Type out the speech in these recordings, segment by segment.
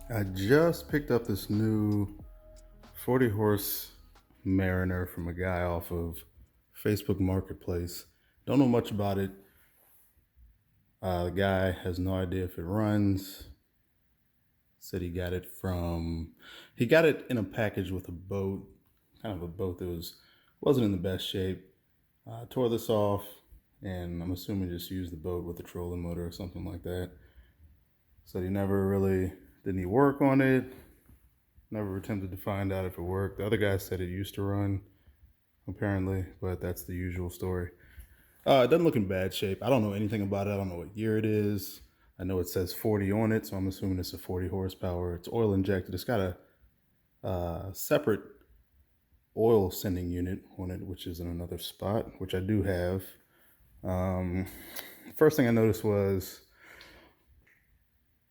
I just picked up this new 40 horse Mariner from a guy off of Facebook Marketplace. Don't know much about it. The guy has no idea if it runs. Said he got it in a package with a boat, kind of a boat that wasn't in the best shape. Tore this off, and I'm assuming just used the boat with the trolling motor or something like that. Said he never really did any work on it. Never attempted to find out if it worked. The other guy said it used to run, apparently, but that's the usual story. It doesn't look in bad shape. I don't know anything about it. I don't know what year it is. I know it says 40 on it, so I'm assuming it's a 40 horsepower. It's oil injected. It's got a separate oil sending unit on it, which is in another spot, which I do have. First thing I noticed was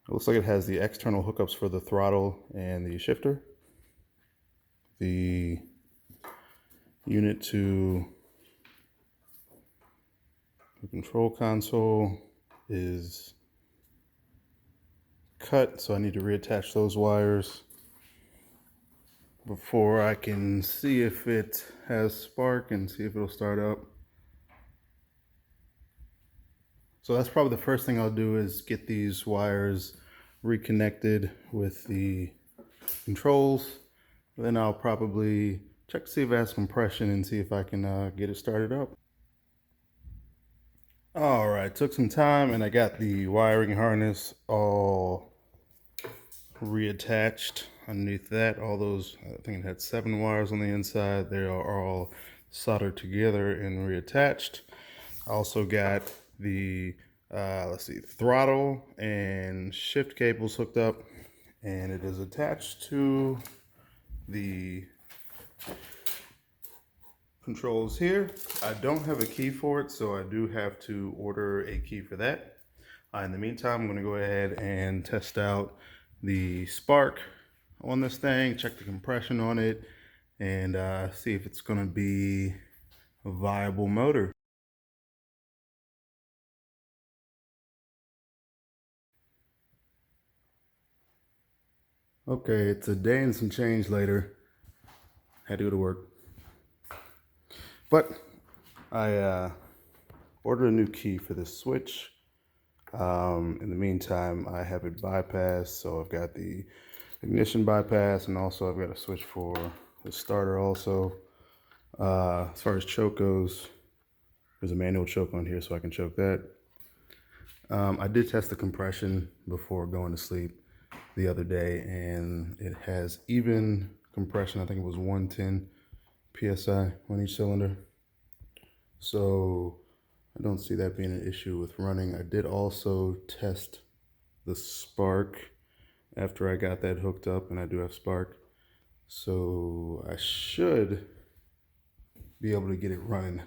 it looks like it has the external hookups for the throttle and the shifter. The unit to the control console is cut, so I need to reattach those wires before I can see if it has spark and see if it'll start up. So that's probably the first thing I'll do, is get these wires reconnected with the controls. Then I'll probably check to see if it has compression and see if I can get it started up. All right, took some time and I got the wiring harness all reattached underneath that. All those, I think it had 7 wires on the inside. They are all soldered together and reattached. I also got the throttle and shift cables hooked up, and it is attached to the controls here. I don't have a key for it, so I do have to order a key for that. In the meantime, I'm going to go ahead and test out the spark on this thing, check the compression on it, and see if it's going to be a viable motor. Okay, it's a day and some change later. Had to go to work. But I ordered a new key for this switch. In the meantime, I have it bypassed, so I've got the ignition bypass, and also I've got a switch for the starter also. As far as choke goes, there's a manual choke on here, so I can choke that. I did test the compression before going to sleep the other day, and it has even compression. I think it was 110 PSI on each cylinder. So I don't see that being an issue with running. I did also test the spark after I got that hooked up, and I do have spark. So I should be able to get it running.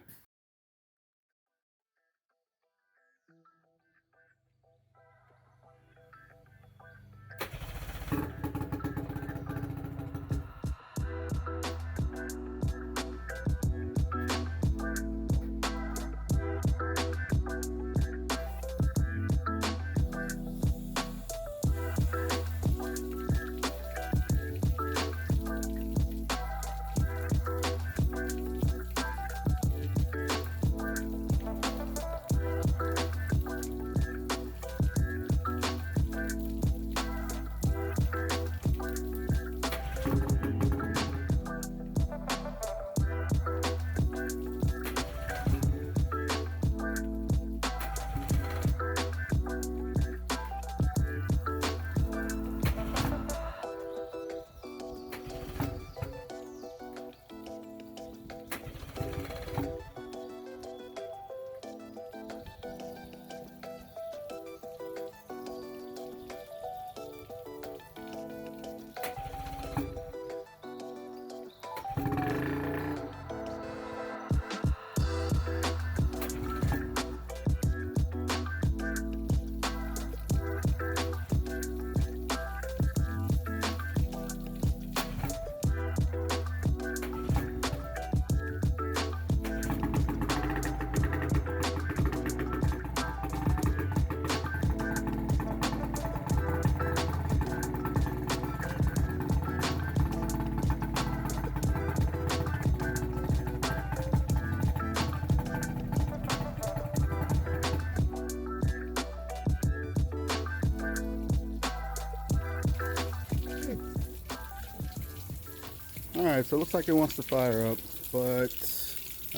Alright, so it looks like it wants to fire up, but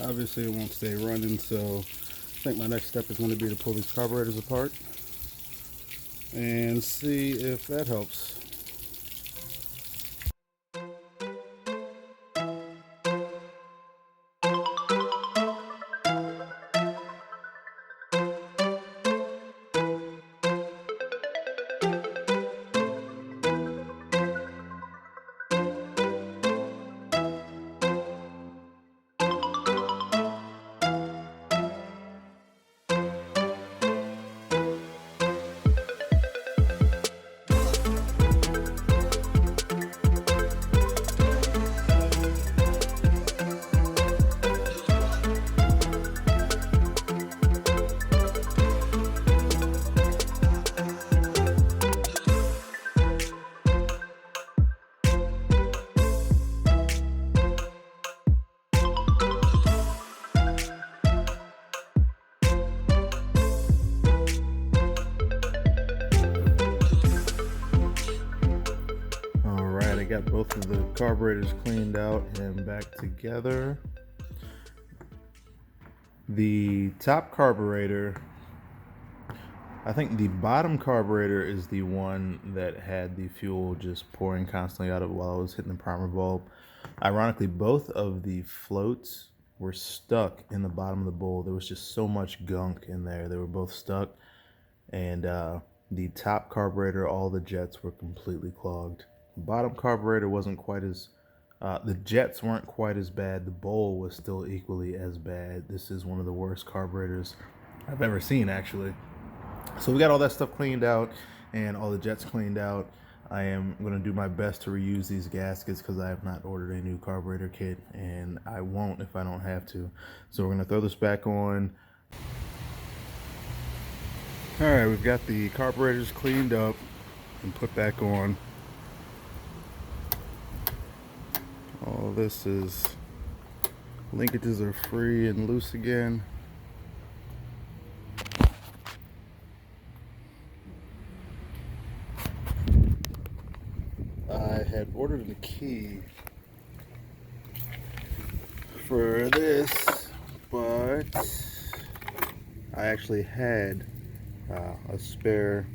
obviously it won't stay running, so I think my next step is going to be to pull these carburetors apart and see if that helps. Alright, I got both of the carburetors cleaned out and back together. The top carburetor, I think the bottom carburetor is the one that had the fuel just pouring constantly out of it while I was hitting the primer bulb. Ironically, both of the floats were stuck in the bottom of the bowl. There was just so much gunk in there. They were both stuck. And the top carburetor, all the jets were completely clogged. The bottom carburetor wasn't quite as, the jets weren't quite as bad. The bowl was still equally as bad. This is one of the worst carburetors I've ever seen, actually. So we got all that stuff cleaned out and all the jets cleaned out. I am going to do my best to reuse these gaskets because I have not ordered a new carburetor kit, and I won't if I don't have to. So we're going to throw this back on. Alright, we've got the carburetors cleaned up and put back on. All this is, linkages are free and loose again. I had ordered a key for this, but I actually had a spare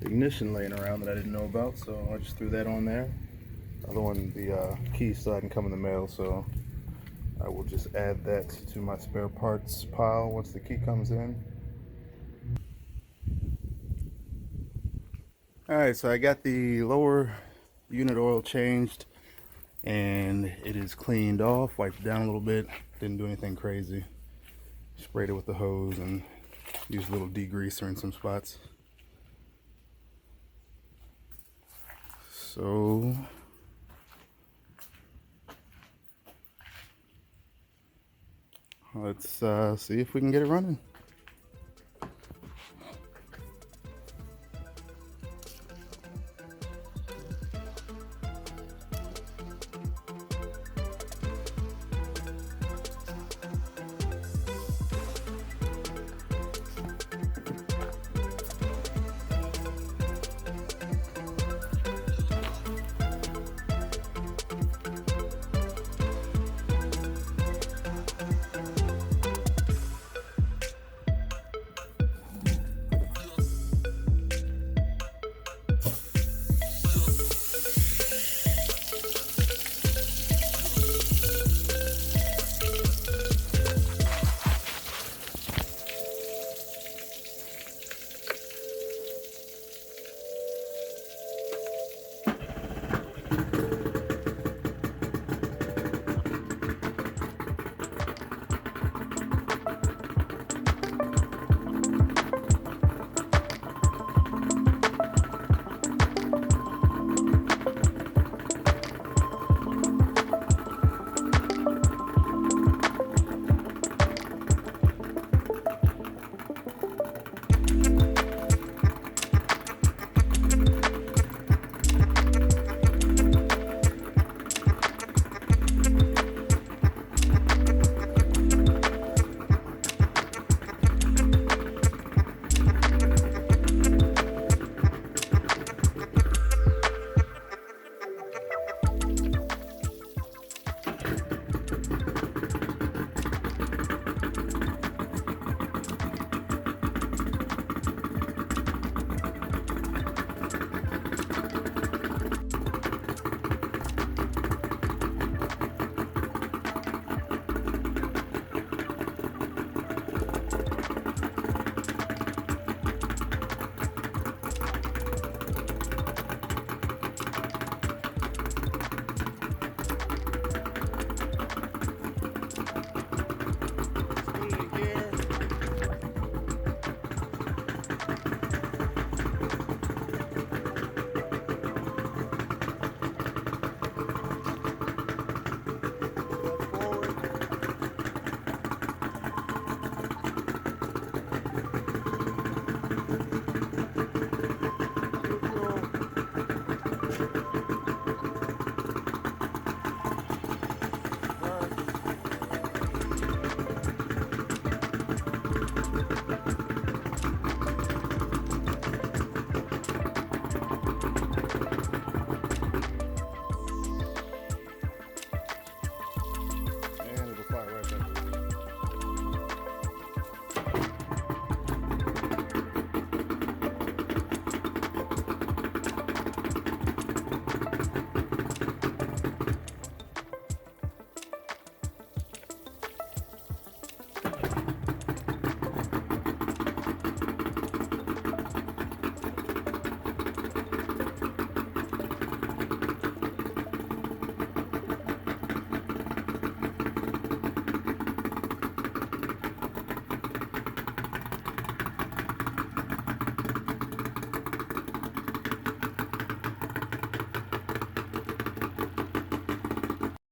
ignition laying around that I didn't know about, so I just threw that on there. The other one, the key still hadn't come in the mail, so I will just add that to my spare parts pile once the key comes in. Alright, so I got the lower unit oil changed and it is cleaned off, wiped down a little bit. Didn't do anything crazy. Sprayed it with the hose and used a little degreaser in some spots. So let's see if we can get it running.